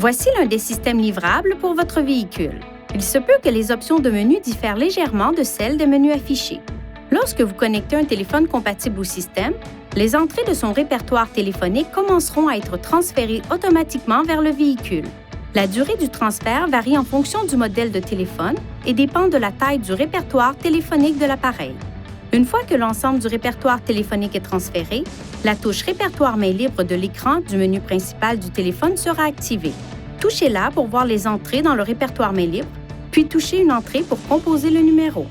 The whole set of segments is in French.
Voici l'un des systèmes livrables pour votre véhicule. Il se peut que les options de menu diffèrent légèrement de celles des menus affichés. Lorsque vous connectez un téléphone compatible au système, les entrées de son répertoire téléphonique commenceront à être transférées automatiquement vers le véhicule. La durée du transfert varie en fonction du modèle de téléphone et dépend de la taille du répertoire téléphonique de l'appareil. Une fois que l'ensemble du répertoire téléphonique est transféré, la touche Répertoire main libre de l'écran du menu principal du téléphone sera activée. Touchez-la pour voir les entrées dans le répertoire main libre, puis touchez une entrée pour composer le numéro.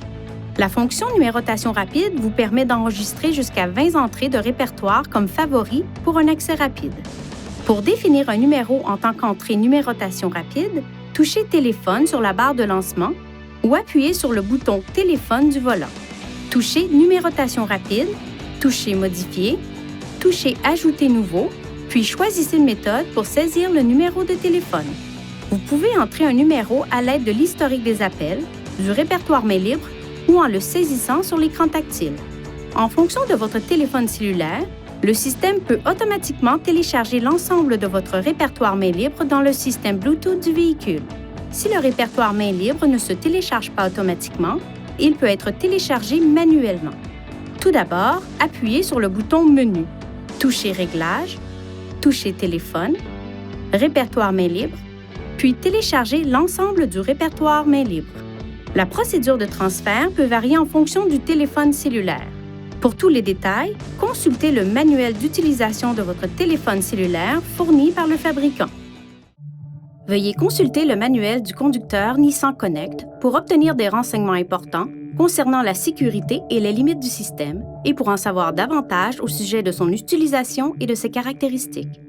La fonction numérotation rapide vous permet d'enregistrer jusqu'à 20 entrées de répertoire comme favoris pour un accès rapide. Pour définir un numéro en tant qu'entrée numérotation rapide, touchez Téléphone sur la barre de lancement ou appuyez sur le bouton Téléphone du volant. Touchez Numérotation rapide, touchez Modifier, touchez Ajouter nouveau, puis choisissez une méthode pour saisir le numéro de téléphone. Vous pouvez entrer un numéro à l'aide de l'historique des appels, du répertoire main libre ou en le saisissant sur l'écran tactile. En fonction de votre téléphone cellulaire, le système peut automatiquement télécharger l'ensemble de votre répertoire main libre dans le système Bluetooth du véhicule. Si le répertoire main libre ne se télécharge pas automatiquement, il peut être téléchargé manuellement. Tout d'abord, appuyez sur le bouton Menu, touchez Réglages, touchez Téléphone, Répertoire main libre, puis téléchargez l'ensemble du répertoire main libre. La procédure de transfert peut varier en fonction du téléphone cellulaire. Pour tous les détails, consultez le manuel d'utilisation de votre téléphone cellulaire fourni par le fabricant. Veuillez consulter le manuel du conducteur Nissan Connect pour obtenir des renseignements importants concernant la sécurité et les limites du système et pour en savoir davantage au sujet de son utilisation et de ses caractéristiques.